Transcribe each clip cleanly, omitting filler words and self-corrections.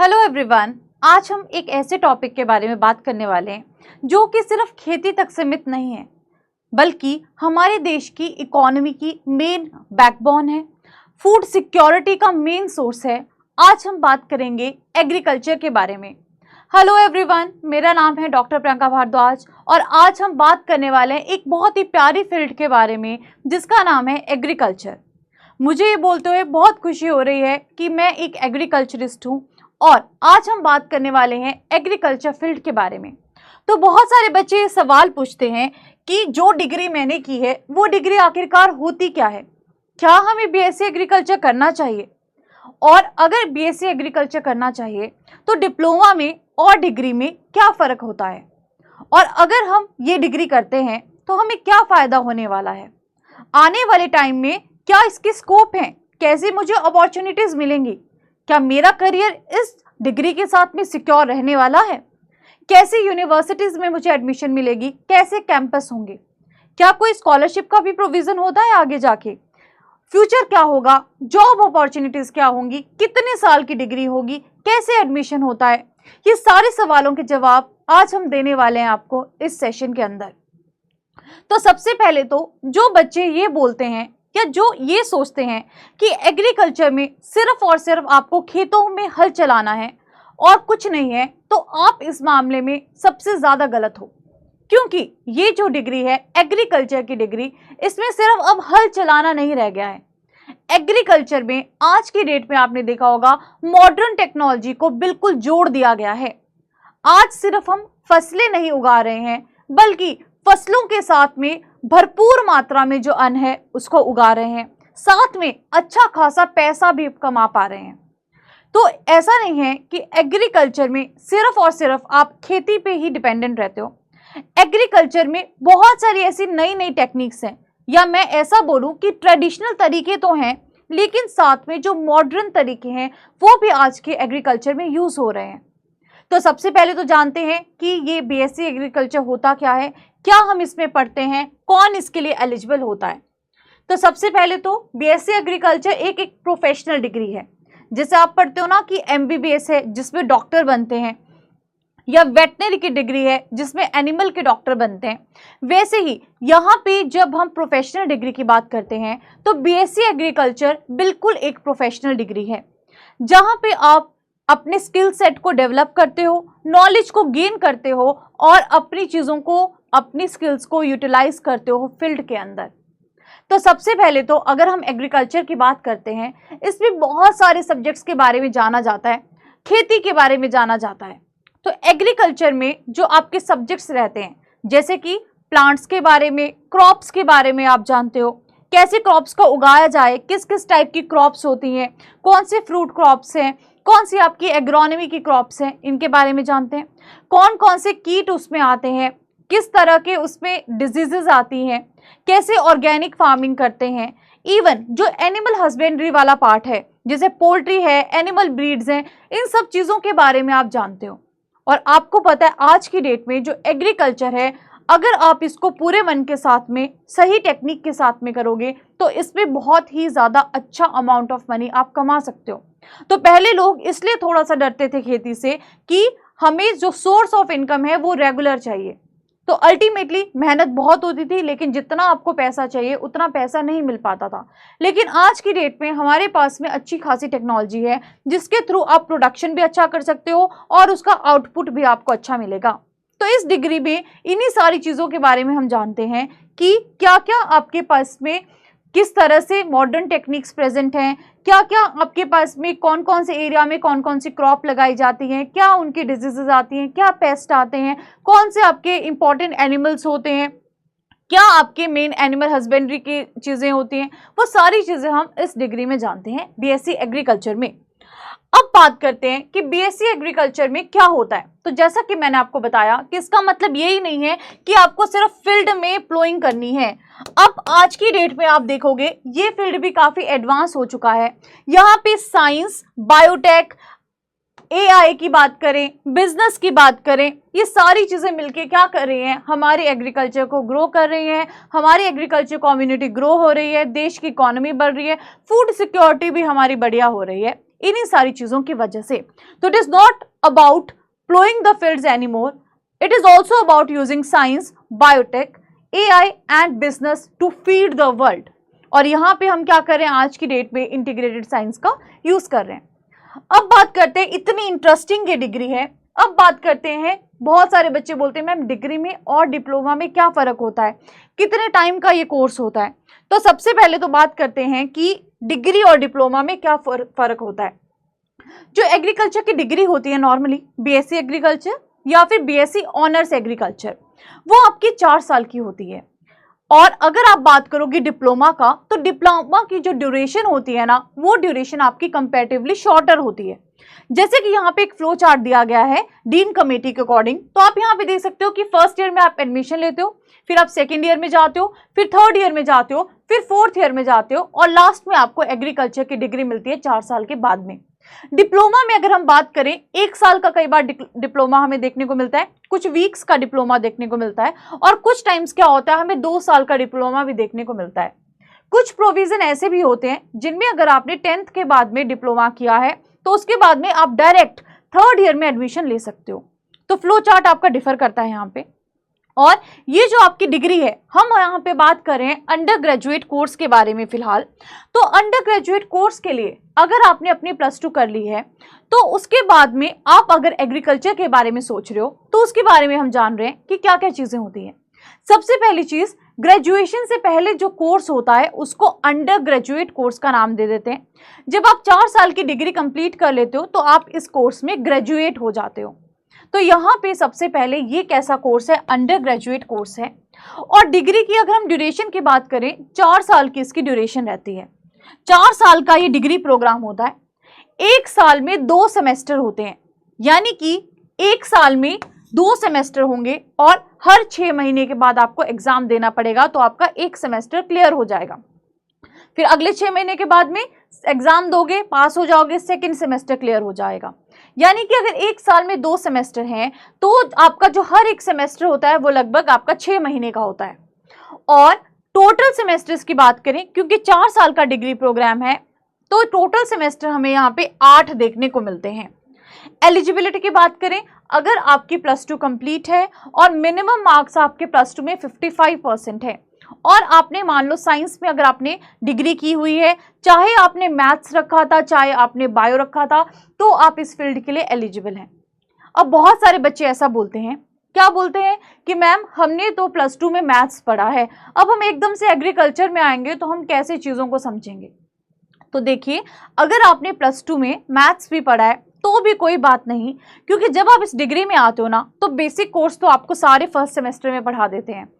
Hello everyone. आज हम एक ऐसे टॉपिक के बारे में बात करने वाले हैं जो कि सिर्फ खेती तक सीमित नहीं है, बल्कि हमारे देश की इकोनॉमी की मेन बैकबोन है, फूड सिक्योरिटी का मेन सोर्स है। आज हम बात करेंगे एग्रीकल्चर के बारे में। हेलो एवरीवन, मेरा नाम है डॉक्टर प्रियंका भारद्वाज और आज हम बात करने वाले हैं एक बहुत ही प्यारी फील्ड के बारे में जिसका नाम है एग्रीकल्चर। मुझे ये बोलते हुए बहुत खुशी हो रही है कि मैं एक एग्रीकल्चरिस्ट हूँ और आज हम बात करने वाले हैं एग्रीकल्चर फील्ड के बारे में। तो बहुत सारे बच्चे ये सवाल पूछते हैं कि जो डिग्री मैंने की है वो डिग्री आखिरकार होती क्या है, क्या हमें बीएससी एग्रीकल्चर करना चाहिए, और अगर बीएससी एग्रीकल्चर करना चाहिए तो डिप्लोमा में और डिग्री में क्या फ़र्क होता है, और अगर हम ये डिग्री करते हैं तो हमें क्या फ़ायदा होने वाला है, आने वाले टाइम में क्या इसकी स्कोप है, कैसे मुझे अपॉर्चुनिटीज़ मिलेंगी, क्या मेरा करियर इस डिग्री के साथ में सिक्योर रहने वाला है, कैसे यूनिवर्सिटीज़ में मुझे एडमिशन मिलेगी, कैसे कैंपस होंगे, क्या कोई स्कॉलरशिप का भी प्रोविज़न होता है आगे जाके, फ्यूचर क्या होगा, जॉब अपॉर्चुनिटीज़ क्या होंगी, कितने साल की डिग्री होगी, कैसे एडमिशन होता है। ये सारे सवालों के जवाब आज हम देने वाले हैं आपको इस सेशन के अंदर। तो सबसे पहले तो जो बच्चे ये बोलते हैं या जो ये सोचते हैं कि एग्रीकल्चर में सिर्फ और सिर्फ आपको खेतों में हल चलाना है और कुछ नहीं है, तो आप इस मामले में सबसे ज़्यादा गलत हो, क्योंकि ये जो डिग्री है एग्रीकल्चर की डिग्री, इसमें सिर्फ अब हल चलाना नहीं रह गया है। एग्रीकल्चर में आज की डेट में आपने देखा होगा मॉडर्न टेक्नोलॉजी को बिल्कुल जोड़ दिया गया है। आज सिर्फ हम फसलें नहीं उगा रहे हैं, बल्कि फसलों के साथ में भरपूर मात्रा में जो अन्न है उसको उगा रहे हैं, साथ में अच्छा खासा पैसा भी कमा पा रहे हैं। तो ऐसा नहीं है कि एग्रीकल्चर में सिर्फ और सिर्फ आप खेती पे ही डिपेंडेंट रहते हो। एग्रीकल्चर में बहुत सारी ऐसी नई नई टेक्निक्स हैं, या मैं ऐसा बोलूं कि ट्रेडिशनल तरीके तो हैं, लेकिन साथ में जो मॉडर्न तरीके हैं वो भी आज के एग्रीकल्चर में यूज़ हो रहे हैं। तो सबसे पहले तो जानते हैं कि ये बीएससी एग्रीकल्चर होता क्या है, क्या हम इसमें पढ़ते हैं, कौन इसके लिए एलिजिबल होता है। तो सबसे पहले तो बीएससी एग्रीकल्चर एक प्रोफेशनल डिग्री है। जैसे आप पढ़ते हो ना कि एमबीबीएस है जिसमें डॉक्टर बनते हैं, या वेटनरी की डिग्री है जिसमें एनिमल के डॉक्टर बनते हैं, वैसे ही यहाँ पे जब हम प्रोफेशनल डिग्री की बात करते हैं तो बीएससी एग्रीकल्चर बिल्कुल एक प्रोफेशनल डिग्री है, जहाँ पे आप अपने स्किल सेट को डेवलप करते हो, नॉलेज को गेन करते हो और अपनी चीज़ों को, अपनी स्किल्स को यूटिलाइज करते हो फील्ड के अंदर। तो सबसे पहले तो अगर हम एग्रीकल्चर की बात करते हैं, इसमें बहुत सारे सब्जेक्ट्स के बारे में जाना जाता है, खेती के बारे में जाना जाता है। तो एग्रीकल्चर में जो आपके सब्जेक्ट्स रहते हैं, जैसे कि प्लांट्स के बारे में, क्रॉप्स के बारे में आप जानते हो, कैसे क्रॉप्स को उगाया जाए, किस किस टाइप की क्रॉप्स होती हैं, कौन से फ्रूट क्रॉप्स हैं, कौन सी आपकी एग्रोनॉमी की क्रॉप्स हैं, इनके बारे में जानते हैं, कौन कौन से कीट उसमें आते हैं, किस तरह के उसमें डिजीजेज आती हैं, कैसे ऑर्गेनिक फार्मिंग करते हैं, इवन जो एनिमल हस्बेंड्री वाला पार्ट है जैसे पोल्ट्री है, एनिमल ब्रीड्स हैं, इन सब चीज़ों के बारे में आप जानते हो। और आपको पता है आज की डेट में जो एग्रीकल्चर है, अगर आप इसको पूरे मन के साथ में, सही टेक्निक के साथ में करोगे तो इसमें बहुत ही ज़्यादा अच्छा अमाउंट ऑफ मनी आप कमा सकते हो। तो पहले लोग इसलिए थोड़ा सा डरते थे खेती से कि हमें जो सोर्स ऑफ इनकम है वो रेगुलर चाहिए। तो अल्टीमेटली मेहनत बहुत होती थी, लेकिन जितना आपको पैसा चाहिए उतना पैसा नहीं मिल पाता था। लेकिन आज की डेट में हमारे पास में अच्छी खासी टेक्नोलॉजी है जिसके थ्रू आप प्रोडक्शन भी अच्छा कर सकते हो और उसका आउटपुट भी आपको अच्छा मिलेगा। तो इस डिग्री में इन्हीं सारी चीज़ों के बारे में हम जानते हैं कि क्या क्या आपके पास में, किस तरह से मॉडर्न टेक्निक्स प्रेजेंट हैं, क्या क्या आपके पास में, कौन कौन से एरिया में कौन कौन सी क्रॉप लगाई जाती हैं, क्या उनकी डिजीजेज आती हैं, क्या पेस्ट आते हैं, कौन से आपके इंपॉर्टेंट एनिमल्स होते हैं, क्या आपके मेन एनिमल हस्बेंड्री की चीज़ें होती हैं, वो सारी चीज़ें हम इस डिग्री में जानते हैं बीएससी एग्रीकल्चर में। अब बात करते हैं कि बीएससी एग्रीकल्चर में क्या होता है। तो जैसा कि मैंने आपको बताया कि इसका मतलब यही नहीं है कि आपको सिर्फ फील्ड में प्लोइंग करनी है। अब आज की डेट में आप देखोगे ये फील्ड भी काफ़ी एडवांस हो चुका है। यहाँ पे साइंस, बायोटेक, एआई की बात करें, बिजनेस की बात करें, ये सारी चीज़ें मिलके क्या कर रही हैं, हमारे एग्रीकल्चर को ग्रो कर रही हैं, हमारी एग्रीकल्चर कम्युनिटी ग्रो हो रही है, देश की इकोनॉमी बढ़ रही है, फूड सिक्योरिटी भी हमारी बढ़िया हो रही है। इन्हीं सारी चीजों की वजह से। तो it is not about ploughing the fields anymore, it is also about using science, biotech, AI and business to feed the world. और यहाँ पे हम क्या कर रहे हैं, आज की डेट में इंटीग्रेटेड साइंस का यूज कर रहे हैं। अब बात करते हैं, इतनी इंटरेस्टिंग ये डिग्री है। अब बात करते हैं, बहुत सारे बच्चे बोलते हैं मैम डिग्री में और डिप्लोमा में क्या फ़र्क होता है, कितने टाइम का ये कोर्स होता है। तो सबसे पहले तो बात करते हैं कि डिग्री और डिप्लोमा में क्या फ़र्क होता है। जो एग्रीकल्चर की डिग्री होती है नॉर्मली BSc एग्रीकल्चर या फिर BSc ऑनर्स एग्रीकल्चर, वो आपकी 4 साल की होती है। और अगर आप बात करोगे डिप्लोमा का, तो डिप्लोमा की जो ड्यूरेशन होती है ना, वो ड्यूरेशन आपकी कंपैरेटिवली शॉर्टर होती है। जैसे कि यहाँ पे एक फ्लो चार्ट दिया गया है डीन कमेटी के अकॉर्डिंग, तो आप यहाँ पे देख सकते हो कि फर्स्ट ईयर में आप एडमिशन लेते हो, फिर आप सेकेंड ईयर में जाते हो, फिर थर्ड ईयर में जाते हो, फिर फोर्थ ईयर में जाते हो, और लास्ट में आपको एग्रीकल्चर की डिग्री मिलती है 4 साल के बाद में। डिप्लोमा में अगर हम बात करें, 1 साल का कई बार डिप्लोमा हमें देखने को मिलता है, कुछ वीक्स का डिप्लोमा देखने को मिलता है, और कुछ टाइम्स क्या होता है हमें 2 साल का डिप्लोमा भी देखने को मिलता है। कुछ प्रोविजन ऐसे भी होते हैं जिनमें अगर आपने 10th के बाद में डिप्लोमा किया है तो उसके बाद में आप डायरेक्ट थर्ड ईयर में एडमिशन ले सकते हो। तो फ्लो चार्ट आपका डिफर करता है यहाँ पे। और ये जो आपकी डिग्री है, हम यहाँ पे बात कर रहे हैं अंडर ग्रेजुएट कोर्स के बारे में फिलहाल। तो अंडर ग्रेजुएट कोर्स के लिए अगर आपने अपनी +2 कर ली है, तो उसके बाद में आप अगर एग्रीकल्चर के बारे में सोच रहे हो, तो उसके बारे में हम जान रहे हैं कि क्या क्या चीजें होती हैं। सबसे पहली चीज, ग्रेजुएशन से पहले जो कोर्स होता है उसको अंडर ग्रेजुएट कोर्स का नाम दे देते हैं। जब आप 4 साल की डिग्री कंप्लीट कर लेते हो तो आप इस कोर्स में ग्रेजुएट हो जाते हो। तो यहाँ पे सबसे पहले ये कैसा कोर्स है, अंडर ग्रेजुएट कोर्स है। और डिग्री की अगर हम ड्यूरेशन की बात करें, 4 साल की इसकी ड्यूरेशन रहती है। 4 साल का ये डिग्री प्रोग्राम होता है। 1 साल में 2 सेमेस्टर होते हैं, यानी कि 1 साल में 2 सेमेस्टर होंगे और हर 6 महीने के बाद आपको एग्जाम देना पड़ेगा, तो आपका 1 सेमेस्टर क्लियर हो जाएगा। फिर अगले 6 महीने के बाद में एग्जाम दोगे, पास हो जाओगे, सेकेंड सेमेस्टर क्लियर हो जाएगा। यानी कि अगर 1 साल में 2 सेमेस्टर हैं तो आपका जो हर एक सेमेस्टर होता है वो लगभग आपका 6 महीने का होता है। और टोटल सेमेस्टर्स की बात करें, क्योंकि 4 साल का डिग्री प्रोग्राम है, तो टोटल सेमेस्टर हमें यहाँ पे 8 देखने को मिलते हैं। एलिजिबिलिटी की बात करें, अगर आपकी +2 कंप्लीट है और मिनिमम मार्क्स आपके +2 में 55% है, और आपने मान लो साइंस में अगर आपने डिग्री की हुई है, चाहे आपने मैथ्स रखा था चाहे आपने बायो रखा था, तो आप इस फील्ड के लिए एलिजिबल हैं। अब बहुत सारे बच्चे ऐसा बोलते हैं, क्या बोलते हैं कि मैम हमने तो +2 में मैथ्स पढ़ा है, अब हम एकदम से एग्रीकल्चर में आएंगे तो हम कैसे चीज़ों को समझेंगे। तो देखिए, अगर आपने +2 में मैथ्स भी पढ़ा है तो भी कोई बात नहीं, क्योंकि जब आप इस डिग्री में आते हो ना, तो बेसिक कोर्स तो आपको सारे फर्स्ट सेमेस्टर में पढ़ा देते हैं।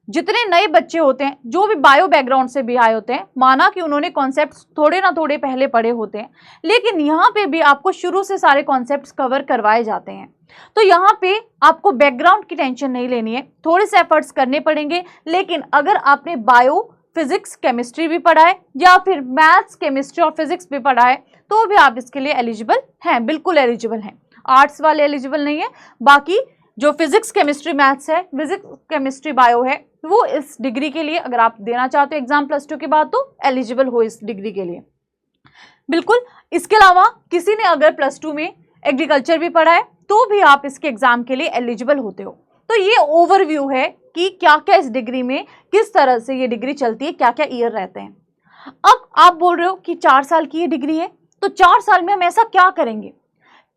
जितने नए बच्चे होते हैं, जो भी बायो बैकग्राउंड से भी आए होते हैं, माना कि उन्होंने कॉन्सेप्ट्स थोड़े ना थोड़े पहले पढ़े होते हैं, लेकिन यहाँ पे भी आपको शुरू से सारे कॉन्सेप्ट्स कवर करवाए जाते हैं। तो यहाँ पे आपको बैकग्राउंड की टेंशन नहीं लेनी है, थोड़े से एफर्ट्स करने पड़ेंगे, लेकिन अगर आपने बायो, फिजिक्स, केमिस्ट्री भी पढ़ा है या फिर मैथ्स, केमिस्ट्री और फिजिक्स भी पढ़ा है, तो भी आप इसके लिए एलिजिबल हैं, बिल्कुल एलिजिबल हैं। आर्ट्स वाले एलिजिबल नहीं है, बाकी जो फिजिक्स, केमिस्ट्री, मैथ्स है, फिजिक्स, केमिस्ट्री, बायो है, वो इस डिग्री के लिए अगर आप देना चाहते हो एग्जाम +2 के बाद, तो एलिजिबल हो इस डिग्री के लिए, बिल्कुल। इसके अलावा किसी ने अगर +2 में एग्रीकल्चर भी पढ़ा है तो भी आप इसके एग्जाम के लिए एलिजिबल होते हो। तो ये ओवरव्यू है कि क्या क्या इस डिग्री में, किस तरह से ये डिग्री चलती है, क्या क्या ईयर रहते हैं। अब आप बोल रहे हो कि 4 साल की ये डिग्री है, तो 4 साल में हम ऐसा क्या करेंगे।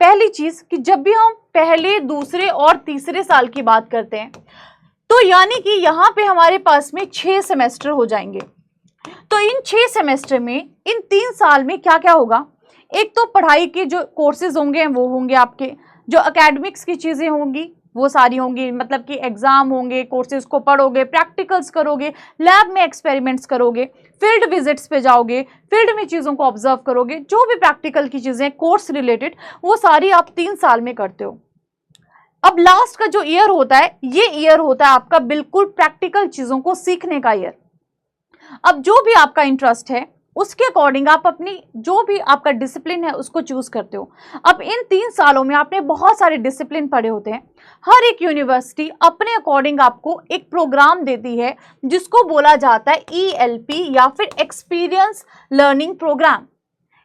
पहली चीज कि जब भी हम पहले, दूसरे और तीसरे साल की बात करते हैं, तो यानी कि यहाँ पे हमारे पास में 6 सेमेस्टर हो जाएंगे। तो इन 6 सेमेस्टर में, इन 3 साल में क्या क्या होगा, एक तो पढ़ाई के जो कोर्सेज होंगे वो होंगे, आपके जो एकेडमिक्स की चीज़ें होंगी वो सारी होंगी, मतलब कि एग्जाम होंगे, कोर्सेज को पढ़ोगे, प्रैक्टिकल्स करोगे, लैब में एक्सपेरिमेंट्स करोगे, फील्ड विजिट्स पे जाओगे, फील्ड में चीज़ों को ऑब्जर्व करोगे, जो भी प्रैक्टिकल की चीज़ें कोर्स रिलेटेड, वो सारी आप 3 साल में करते हो। अब लास्ट का जो ईयर होता है, ये ईयर होता है आपका बिल्कुल प्रैक्टिकल चीज़ों को सीखने का ईयर। अब जो भी आपका इंटरेस्ट है उसके अकॉर्डिंग आप अपनी जो भी आपका डिसिप्लिन है उसको चूज करते हो। अब इन 3 सालों में आपने बहुत सारे डिसिप्लिन पढ़े होते हैं। हर एक यूनिवर्सिटी अपने अकॉर्डिंग आपको एक प्रोग्राम देती है जिसको बोला जाता है ELP या फिर एक्सपीरियंस लर्निंग प्रोग्राम।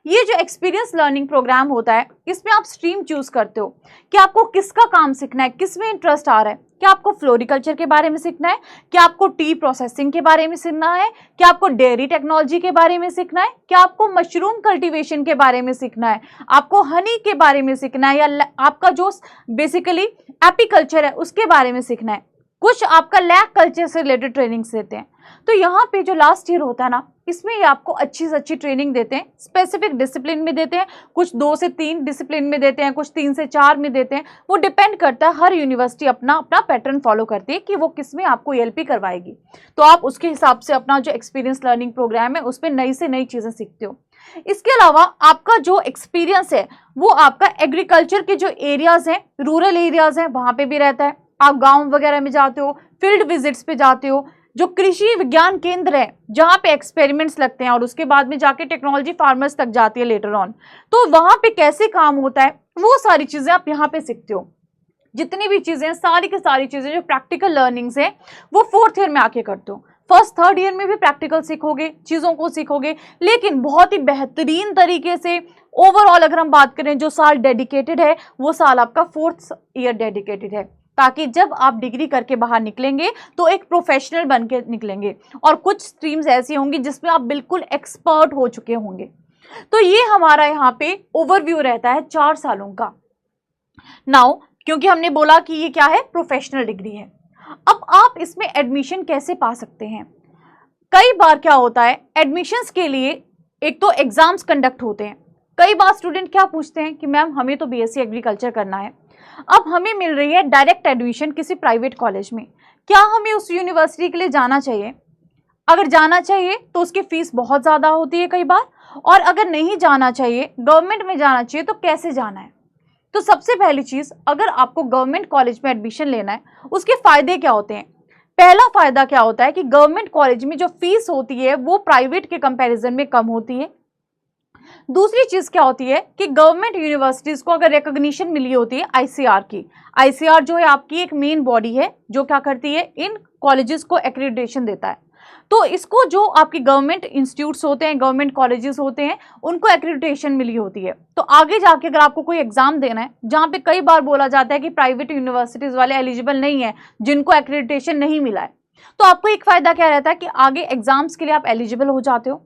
ये जो एक्सपीरियंस लर्निंग प्रोग्राम होता है, इसमें आप स्ट्रीम चूज करते हो कि आपको किसका काम सीखना है, किस में इंटरेस्ट आ रहा है। क्या आपको फ्लोरिकल्चर के बारे में सीखना है, क्या आपको टी प्रोसेसिंग के बारे में सीखना है, क्या आपको डेयरी टेक्नोलॉजी के बारे में सीखना है, क्या आपको मशरूम कल्टीवेशन के बारे में सीखना है, आपको हनी के बारे में सीखना है, या आपका जो बेसिकली एपीकल्चर है उसके बारे में सीखना है। कुछ आपका लैक कल्चर से रिलेटेड ट्रेनिंग्स देते हैं। तो यहाँ पे जो लास्ट ईयर होता है ना, इसमें ये आपको अच्छी से अच्छी ट्रेनिंग देते हैं, स्पेसिफिक डिसिप्लिन में देते हैं, कुछ 2 से 3 डिसिप्लिन में देते हैं, कुछ 3 से 4 में देते हैं। वो डिपेंड करता है, हर यूनिवर्सिटी अपना अपना पैटर्न फॉलो करती है कि वो किस में आपको एलपी करवाएगी। तो आप उसके हिसाब से अपना जो एक्सपीरियंस लर्निंग प्रोग्राम है उसमें नई से नई चीज़ें सीखते हो। इसके अलावा आपका जो एक्सपीरियंस है वो आपका एग्रीकल्चर के जो एरियाज हैं, रूरल एरियाज हैं, वहाँ पे भी रहता है। आप गाँव वगैरह में जाते हो, फील्ड विजिट्स पे जाते हो, जो कृषि विज्ञान केंद्र है जहाँ पे एक्सपेरिमेंट्स लगते हैं और उसके बाद में जाके टेक्नोलॉजी फार्मर्स तक जाती है लेटर ऑन, तो वहाँ पे कैसे काम होता है वो सारी चीज़ें आप यहाँ पे सीखते हो। जितनी भी चीज़ें हैं, सारी की सारी चीज़ें जो प्रैक्टिकल लर्निंग्स है वो 4th ईयर में आके करते हो। फर्स्ट 3rd ईयर में भी प्रैक्टिकल सीखोगे, चीज़ों को सीखोगे, लेकिन बहुत ही बेहतरीन तरीके से ओवरऑल अगर हम बात करें जो साल डेडिकेटेड है वो साल आपका 4th ईयर डेडिकेटेड है, ताकि जब आप डिग्री करके बाहर निकलेंगे तो एक प्रोफेशनल बन के निकलेंगे। और कुछ स्ट्रीम्स ऐसी होंगी जिसमें आप बिल्कुल एक्सपर्ट हो चुके होंगे। तो ये हमारा यहाँ पे ओवरव्यू रहता है 4 सालों का। नाउ क्योंकि हमने बोला कि ये क्या है, प्रोफेशनल डिग्री है, अब आप इसमें एडमिशन कैसे पा सकते हैं। कई बार क्या होता है, एडमिशन्स के लिए एक तो एग्जाम्स कंडक्ट होते हैं। कई बार स्टूडेंट क्या पूछते हैं कि मैम हमें तो बीएससी एग्रीकल्चर करना है, अब हमें मिल रही है डायरेक्ट एडमिशन किसी प्राइवेट कॉलेज में, क्या हमें उस यूनिवर्सिटी के लिए जाना चाहिए? अगर जाना चाहिए तो उसकी फीस बहुत ज़्यादा होती है कई बार, और अगर नहीं जाना चाहिए, गवर्नमेंट में जाना चाहिए, तो कैसे जाना है? तो सबसे पहली चीज़, अगर आपको गवर्नमेंट कॉलेज में एडमिशन लेना है उसके फ़ायदे क्या होते हैं। पहला फ़ायदा क्या होता है कि गवर्नमेंट कॉलेज में जो फीस होती है वो प्राइवेट के कंपैरिजन में कम होती है। दूसरी चीज क्या होती है कि गवर्नमेंट यूनिवर्सिटीज को अगर रिकॉग्निशन मिली होती है आईसीआर की, आईसीआर जो है आपकी एक मेन बॉडी है जो क्या करती है, इन कॉलेजेस को एक्रेडिटेशन देता है। तो इसको जो आपकी गवर्नमेंट इंस्टीट्यूट्स होते हैं, गवर्नमेंट कॉलेजेस होते हैं, उनको एक्रेडिटेशन मिली होती है। तो आगे जाके अगर आपको कोई एग्जाम देना है, जहाँ पे कई बार बोला जाता है कि प्राइवेट यूनिवर्सिटीज वाले एलिजिबल नहीं है, जिनको एक्रेडिटेशन नहीं मिला है, तो आपको एक फायदा क्या रहता है कि आगे एग्जाम्स के लिए आप एलिजिबल हो जाते हो।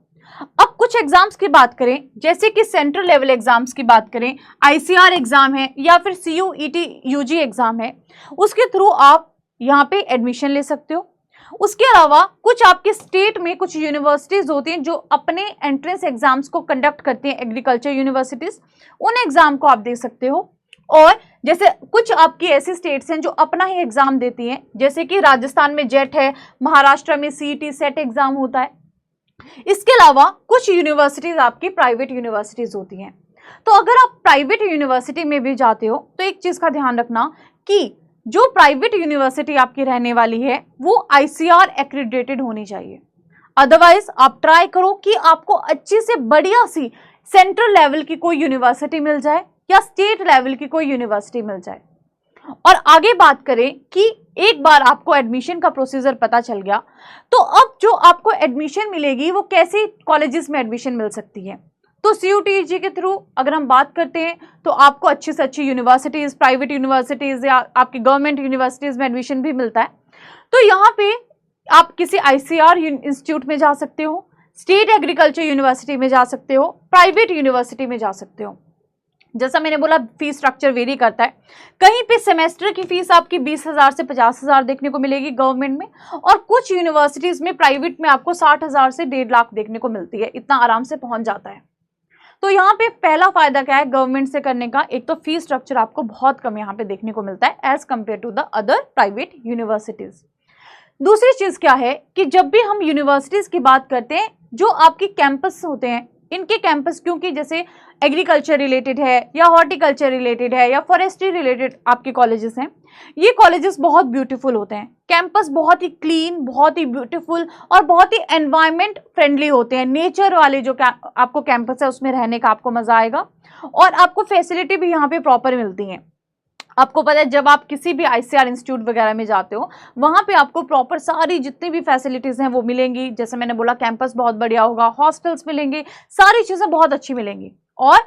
अब कुछ एग्जाम्स की बात करें, जैसे कि सेंट्रल लेवल एग्जाम्स की बात करें, आईसीआर एग्जाम है या फिर सीयूईटी यूजी एग्जाम है, उसके थ्रू आप यहाँ पे एडमिशन ले सकते हो। उसके अलावा कुछ आपके स्टेट में कुछ यूनिवर्सिटीज होती हैं जो अपने एंट्रेंस एग्जाम्स को कंडक्ट करती हैं, एग्रीकल्चर यूनिवर्सिटीज, उन एग्जाम को आप दे सकते हो। और जैसे कुछ आपकी ऐसी स्टेट्स हैं जो अपना ही एग्जाम देती हैं, जैसे कि राजस्थान में जेट है, महाराष्ट्र में सीईटी सेट एग्जाम होता है। इसके अलावा कुछ यूनिवर्सिटीज आपकी प्राइवेट यूनिवर्सिटीज होती हैं। तो अगर आप प्राइवेट यूनिवर्सिटी में भी जाते हो तो एक चीज का ध्यान रखना कि जो प्राइवेट यूनिवर्सिटी आपकी रहने वाली है वो आईसीआर एक्रेडिटेटेड होनी चाहिए। अदरवाइज आप ट्राई करो कि आपको अच्छी से बढ़िया सी सेंट्रल लेवल की कोई यूनिवर्सिटी मिल जाए या स्टेट लेवल की कोई यूनिवर्सिटी मिल जाए। और आगे बात करें कि एक बार आपको एडमिशन का प्रोसीजर पता चल गया, तो अब जो आपको एडमिशन मिलेगी वो कैसे कॉलेजेस में एडमिशन मिल सकती है। तो सीयूटीजी के थ्रू अगर हम बात करते हैं तो आपको अच्छी से अच्छी यूनिवर्सिटीज़, प्राइवेट यूनिवर्सिटीज़ या आपकी गवर्नमेंट यूनिवर्सिटीज़ में एडमिशन भी मिलता है। तो यहाँ पे आप किसी आईसीआर इंस्टीट्यूट में जा सकते हो, स्टेट एग्रीकल्चर यूनिवर्सिटी में जा सकते हो, प्राइवेट यूनिवर्सिटी में जा सकते हो। जैसा मैंने बोला फीस स्ट्रक्चर वेरी करता है, कहीं पे सेमेस्टर की फीस आपकी 20,000 से 50,000 देखने को मिलेगी गवर्नमेंट में, और कुछ यूनिवर्सिटीज़ में प्राइवेट में आपको 60,000 से 1.5 लाख देखने को मिलती है, इतना आराम से पहुंच जाता है। तो यहाँ पे पहला फायदा क्या है गवर्नमेंट से करने का, एक तो फीस स्ट्रक्चर आपको बहुत कम यहाँ पे देखने को मिलता है as compare to the other private universities. दूसरी चीज क्या है कि जब भी हम यूनिवर्सिटीज की बात करते हैं, जो आपके कैंपस होते हैं, इनके कैंपस क्योंकि जैसे एग्रीकल्चर रिलेटेड है या हॉर्टिकल्चर रिलेटेड है या फॉरेस्ट्री रिलेटेड आपके कॉलेजेस हैं, ये कॉलेजेस बहुत ब्यूटीफुल होते हैं। कैंपस बहुत ही क्लीन, बहुत ही ब्यूटीफुल और बहुत ही एनवायरनमेंट फ्रेंडली होते हैं। नेचर वाले जो आपको कैंपस है उसमें रहने का आपको मजा आएगा, और आपको फैसिलिटी भी यहाँ पे प्रॉपर मिलती हैं। आपको पता है जब आप किसी भी आईसीआर इंस्टीट्यूट वगैरह में जाते हो, वहाँ पे आपको प्रॉपर सारी जितनी भी फैसिलिटीज़ हैं वो मिलेंगी। जैसे मैंने बोला कैंपस बहुत बढ़िया होगा, हॉस्टल्स मिलेंगे, सारी चीज़ें बहुत अच्छी मिलेंगी। और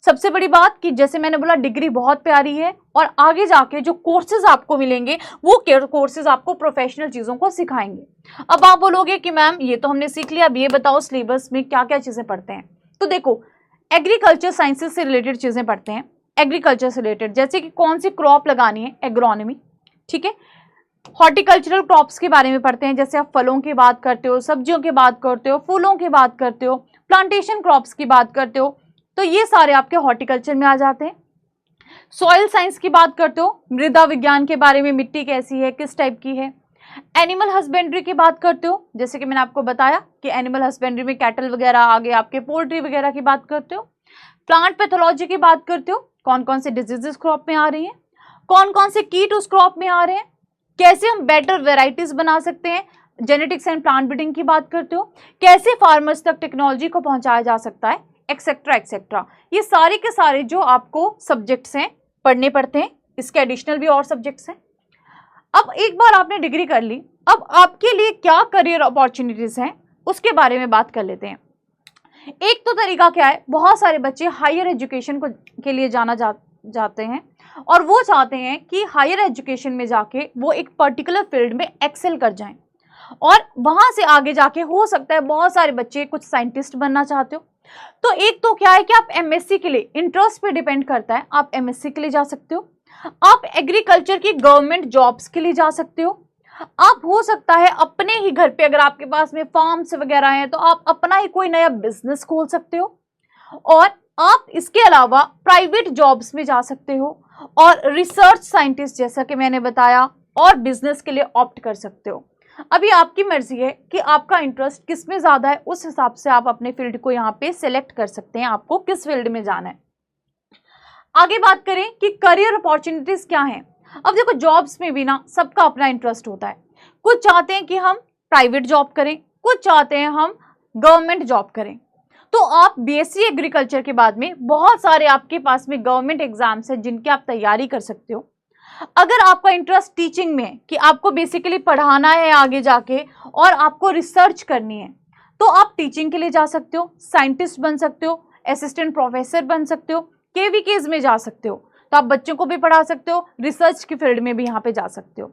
सबसे बड़ी बात कि जैसे मैंने बोला डिग्री बहुत प्यारी है, और आगे जाके जो कोर्सेज आपको मिलेंगे वो कोर्सेज आपको प्रोफेशनल चीज़ों को सिखाएंगे। अब आप बोलोगे कि मैम ये तो हमने सीख लिया, अब ये बताओ सिलेबस में क्या क्या चीज़ें पढ़ते हैं। तो देखो, एग्रीकल्चर साइंसेज से रिलेटेड चीज़ें पढ़ते हैं। एग्रीकल्चर से रिलेटेड जैसे कि कौन सी क्रॉप लगानी है, एग्रोनॉमी, ठीक है। हॉर्टिकल्चरल क्रॉप्स के बारे में पढ़ते हैं, जैसे आप फलों की बात करते हो, सब्जियों की बात करते हो, फूलों की बात करते हो, प्लांटेशन क्रॉप्स की बात करते हो, तो ये सारे आपके हॉर्टिकल्चर में आ जाते हैं। सॉइल साइंस की बात करते हो, मृदा विज्ञान के बारे में, मिट्टी कैसी है, किस टाइप की है। एनिमल हस्बेंड्री की बात करते हो, जैसे कि मैंने आपको बताया कि एनिमल हस्बेंड्री में कैटल वगैरह, आगे आपके पोल्ट्री वगैरह की बात करते हो। प्लांट पैथोलॉजी की बात करते हो, कौन कौन से डिजीजेस क्रॉप में आ रही हैं, कौन कौन से कीट उस क्रॉप में आ रहे हैं, कैसे हम बेटर वेराइटीज बना सकते हैं, जेनेटिक्स एंड प्लांट ब्रीडिंग की बात करते हो, कैसे फार्मर्स तक टेक्नोलॉजी को पहुंचाया जा सकता है, एक्सेट्रा एक्सेट्रा। ये सारे के सारे जो आपको सब्जेक्ट्स हैं पढ़ने पड़ते हैं। इसके एडिशनल भी और सब्जेक्ट्स हैं। अब एक बार आपने डिग्री कर ली, अब आपके लिए क्या करियर अपॉर्चुनिटीज हैं उसके बारे में बात कर लेते हैं। एक तो तरीका क्या है, बहुत सारे बच्चे हायर एजुकेशन के लिए जाते हैं और वो चाहते हैं कि हायर एजुकेशन में जाके वो एक पर्टिकुलर फील्ड में एक्सेल कर जाएं, और वहां से आगे जाके हो सकता है बहुत सारे बच्चे कुछ साइंटिस्ट बनना चाहते हो। तो एक तो क्या है कि आप एमएससी के लिए, इंटरेस्ट पे डिपेंड करता है, आप एमएससी के लिए जा सकते हो, आप एग्रीकल्चर की गवर्नमेंट जॉब्स के लिए जा सकते हो, आप हो सकता है अपने ही घर पे अगर आपके पास में फार्म्स वगैरह हैं तो आप अपना ही कोई नया बिजनेस खोल सकते हो, और आप इसके अलावा प्राइवेट जॉब्स में जा सकते हो, और रिसर्च साइंटिस्ट जैसा कि मैंने बताया, और बिजनेस के लिए ऑप्ट कर सकते हो। अभी आपकी मर्जी है कि आपका इंटरेस्ट किस में ज़्यादा है, उस हिसाब से आप अपने फील्ड को यहाँ पे सिलेक्ट कर सकते हैं, आपको किस फील्ड में जाना है। आगे बात करें कि करियर अपॉर्चुनिटीज क्या हैं। अब देखो, जॉब्स में भी ना सबका अपना इंटरेस्ट होता है। कुछ चाहते हैं कि हम प्राइवेट जॉब करें, कुछ चाहते हैं हम गवर्नमेंट जॉब करें। तो आप बीएससी एग्रीकल्चर के बाद में बहुत सारे आपके पास में गवर्नमेंट एग्जाम्स हैं जिनकी आप तैयारी कर सकते हो। अगर आपका इंटरेस्ट टीचिंग में है कि आपको बेसिकली पढ़ाना है आगे जाके और आपको रिसर्च करनी है, तो आप टीचिंग के लिए जा सकते हो, साइंटिस्ट बन सकते हो, असिस्टेंट प्रोफेसर बन सकते हो, केवीकेज में जा सकते हो, तो आप बच्चों को भी पढ़ा सकते हो, रिसर्च की फील्ड में भी यहाँ पे जा सकते हो।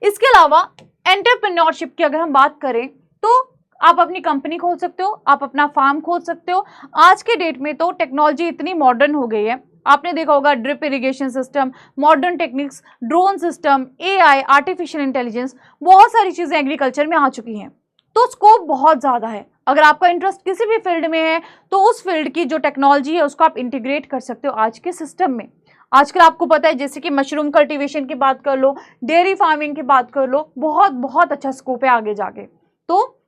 इसके अलावा एंटरप्रेन्योरशिप की अगर हम बात करें तो आप अपनी कंपनी खोल सकते हो, आप अपना फार्म खोल सकते हो। आज के डेट में तो टेक्नोलॉजी इतनी मॉडर्न हो गई है, आपने देखा होगा drip irrigation system, modern techniques, drone system, AI, artificial intelligence, बहुत सारी चीज़ें एग्रीकल्चर में आ चुकी हैं। तो स्कोप बहुत ज़्यादा है। अगर आपका इंटरेस्ट किसी भी फील्ड में है तो उस फील्ड की जो टेक्नोलॉजी है उसको आप इंटीग्रेट कर सकते हो आज के सिस्टम में। आजकल आपको पता है जैसे कि मशरूम कल्टीवेशन की बात कर लो, डेयरी फार्मिंग की बात कर लो, बहुत बहुत अच्छा स्कोप है आगे जाके। तो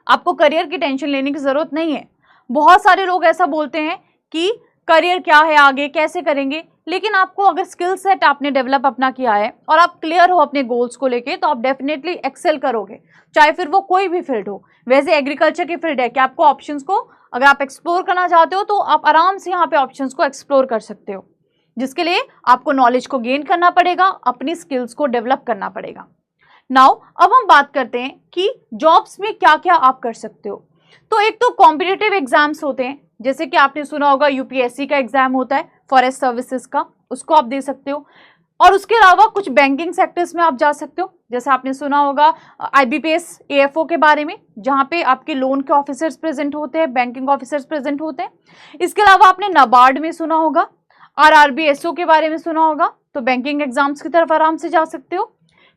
आपको करियर की टेंशन लेने की ज़रूरत नहीं है। बहुत सारे लोग ऐसा बोलते हैं कि करियर क्या है, आगे कैसे करेंगे, लेकिन आपको अगर स्किल सेट आपने डेवलप अपना किया है और आप क्लियर हो अपने गोल्स को लेके, तो आप डेफिनेटली एक्सेल करोगे, चाहे फिर वो कोई भी फील्ड हो। वैसे एग्रीकल्चर की फील्ड है कि आपको ऑप्शंस को अगर आप एक्सप्लोर करना चाहते हो तो आप आराम से यहाँ पे ऑप्शंस को एक्सप्लोर कर सकते हो, जिसके लिए आपको नॉलेज को गेन करना पड़ेगा, अपनी स्किल्स को डेवलप करना पड़ेगा। नाउ अब हम बात करते हैं कि जॉब्स में क्या क्या आप कर सकते हो। तो एक तो कॉम्पिटिटिव एग्जाम्स होते हैं, जैसे कि आपने सुना होगा यूपीएससी का एग्जाम होता है फॉरेस्ट सर्विसेज का, उसको आप दे सकते हो। और उसके अलावा कुछ बैंकिंग सेक्टर्स में आप जा सकते हो, जैसे आपने सुना होगा आईबीपीएस एएफओ के बारे में, जहाँ पे आपके लोन के ऑफिसर्स प्रेजेंट होते हैं, बैंकिंग ऑफिसर्स प्रेजेंट होते हैं। इसके अलावा आपने नाबार्ड में सुना होगा, आरआरबी एसओ के बारे में सुना होगा, तो बैंकिंग एग्जाम्स की तरफ आराम से जा सकते हो।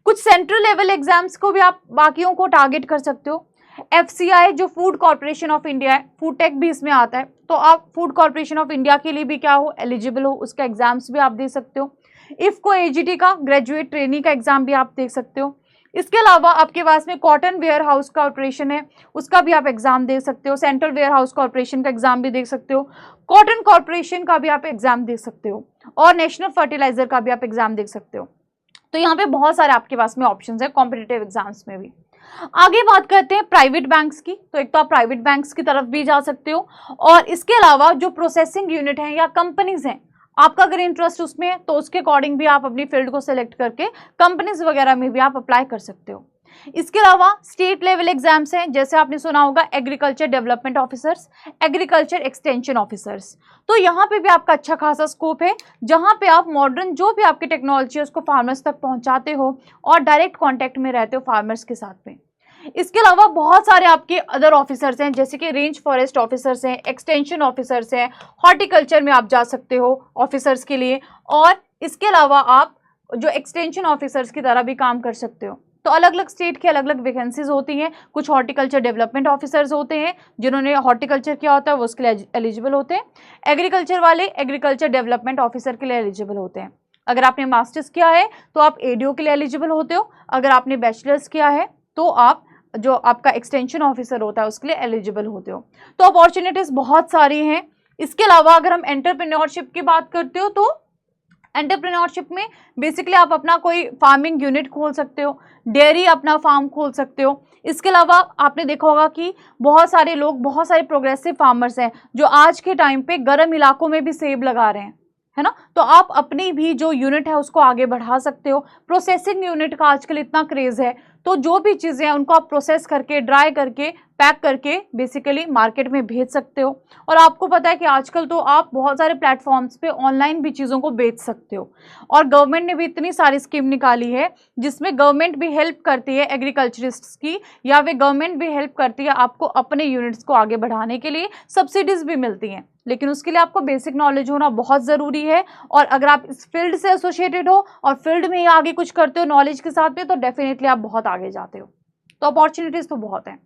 कुछ सेंट्रल लेवल एग्जाम्स को भी आप बाकियों को टारगेट कर सकते हो। एफसीआई जो फूड कॉर्पोरेशन ऑफ इंडिया है, फूड टेक भी इसमें आता है, तो आप फूड कॉर्पोरेशन ऑफ इंडिया के लिए भी क्या हो, एलिजिबल हो, उसका एग्जाम्स भी आप दे सकते हो। इफको एजीटी का ग्रेजुएट ट्रेनी का एग्जाम भी आप दे सकते हो। इसके अलावा आपके पास में कॉटन वेयर हाउस कॉर्पोरेशन है, उसका भी आप एग्जाम दे सकते हो। सेंट्रल वेयर हाउस कॉर्पोरेशन का एग्जाम भी दे सकते हो, कॉटन कॉर्पोरेशन का भी आप एग्जाम दे सकते हो, और नेशनल फर्टिलाइजर का भी आप एग्जाम दे सकते हो। तो यहाँ पे बहुत सारे आपके पास में ऑप्शंस है कॉम्पिटिटिव एग्जाम्स में भी। आगे बात करते हैं प्राइवेट बैंक्स की, तो एक तो आप प्राइवेट बैंक्स की तरफ भी जा सकते हो, और इसके अलावा जो प्रोसेसिंग यूनिट हैं या कंपनीज हैं, आपका अगर इंटरेस्ट उसमें है तो उसके अकॉर्डिंग भी आप अपनी फील्ड को सिलेक्ट करके कंपनीज वगैरह में भी आप अप्लाई कर सकते हो। इसके अलावा स्टेट लेवल एग्जाम्स हैं, जैसे आपने सुना होगा agriculture development officers, agriculture extension officers. तो यहाँ पे भी आपका अच्छा खासा स्कोप है, जहाँ पे आप मॉडर्न जो भी आपकी टेक्नोलॉजी है उसको फार्मर्स तक पहुँचाते हो और डायरेक्ट कॉन्टैक्ट में रहते हो फार्मर्स के साथ में। इसके अलावा बहुत सारे आपके अदर ऑफिसर्स हैं, जैसे कि रेंज फॉरेस्ट ऑफिसर्स हैं, एक्सटेंशन ऑफिसर्स हैं, हॉर्टिकल्चर में आप जा सकते हो ऑफिसर्स के लिए, और इसके अलावा आप जो एक्सटेंशन ऑफिसर्स की तरह भी काम कर सकते हो। तो अलग अलग स्टेट की अलग अलग वैकेंसीज होती हैं। कुछ हॉर्टिकल्चर डेवलपमेंट ऑफिसर्स होते हैं, जिन्होंने हॉर्टिकल्चर किया होता है वो उसके लिए एलिजिबल होते हैं। एग्रीकल्चर वाले एग्रीकल्चर डेवलपमेंट ऑफिसर के लिए एलिजिबल होते हैं। अगर आपने मास्टर्स किया है तो आप एडीओ के लिए एलिजिबल होते हो। अगर आपने बैचलर्स किया है तो आप जो आपका एक्सटेंशन ऑफिसर होता है उसके लिए एलिजिबल होते हो। तो अपॉर्चुनिटीज बहुत सारी हैं। इसके अलावा अगर हम एंटरप्रेन्योरशिप की बात करते हो तो एंटरप्रेन्योरशिप में बेसिकली आप अपना कोई फार्मिंग यूनिट खोल सकते हो, डेयरी अपना फार्म खोल सकते हो। इसके अलावा आपने देखा होगा कि बहुत सारे लोग, बहुत सारे प्रोग्रेसिव फार्मर्स हैं जो आज के टाइम पे गर्म इलाकों में भी सेब लगा रहे हैं, है ना। तो आप अपनी भी जो यूनिट है उसको आगे बढ़ा सकते हो। प्रोसेसिंग यूनिट का आजकल इतना क्रेज है, तो जो भी चीज़ें हैं उनको आप प्रोसेस करके, ड्राई करके, पैक करके बेसिकली मार्केट में भेज सकते हो। और आपको पता है कि आजकल तो आप बहुत सारे प्लेटफॉर्म्स पे ऑनलाइन भी चीज़ों को बेच सकते हो। और गवर्नमेंट ने भी इतनी सारी स्कीम निकाली है जिसमें गवर्नमेंट भी हेल्प करती है एग्रीकल्चरिस्ट्स की, या वे गवर्नमेंट भी हेल्प करती है आपको अपने यूनिट्स को आगे बढ़ाने के लिए। सब्सिडीज़ भी मिलती हैं, लेकिन उसके लिए आपको बेसिक नॉलेज होना बहुत ज़रूरी है। और अगर आप इस फील्ड से एसोसिएटेड हो और फील्ड में ही आगे कुछ करते हो नॉलेज के साथ में, तो डेफिनेटली आप बहुत आगे जाते हो। तो अपॉर्चुनिटीज़ तो बहुत हैं।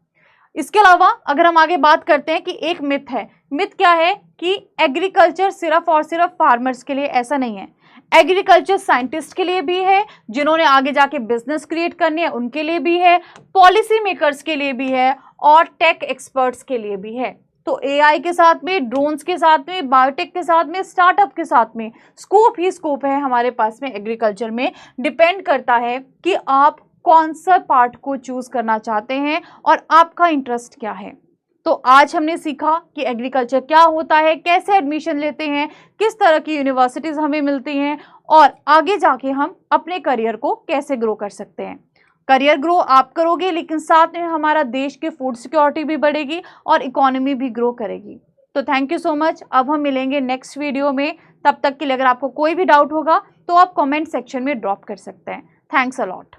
इसके अलावा अगर हम आगे बात करते हैं कि एक मिथ है। मिथ क्या है कि एग्रीकल्चर सिर्फ और सिर्फ फार्मर्स के लिए, ऐसा नहीं है। एग्रीकल्चर साइंटिस्ट के लिए भी है, जिन्होंने आगे जाके बिजनेस क्रिएट करनी है उनके लिए भी है, पॉलिसी मेकर्स के लिए भी है, और टेक एक्सपर्ट्स के लिए भी है। तो एआई के साथ में, ड्रोन्स के साथ में, बायोटेक के साथ में, स्टार्टअप के साथ में स्कोप ही स्कोप है हमारे पास में एग्रीकल्चर में। डिपेंड करता है कि आप कौन सा पार्ट को चूज करना चाहते हैं और आपका इंटरेस्ट क्या है। तो आज हमने सीखा कि एग्रीकल्चर क्या होता है, कैसे एडमिशन लेते हैं, किस तरह की यूनिवर्सिटीज़ हमें मिलती हैं, और आगे जाके हम अपने करियर को कैसे ग्रो कर सकते हैं। करियर ग्रो आप करोगे, लेकिन साथ में हमारा देश की फूड सिक्योरिटी भी बढ़ेगी और इकोनॉमी भी ग्रो करेगी। तो थैंक यू सो मच। अब हम मिलेंगे नेक्स्ट वीडियो में। तब तक के लिए अगर आपको कोई भी डाउट होगा तो आप कमेंट सेक्शन में ड्रॉप कर सकते हैं। Thanks a lot.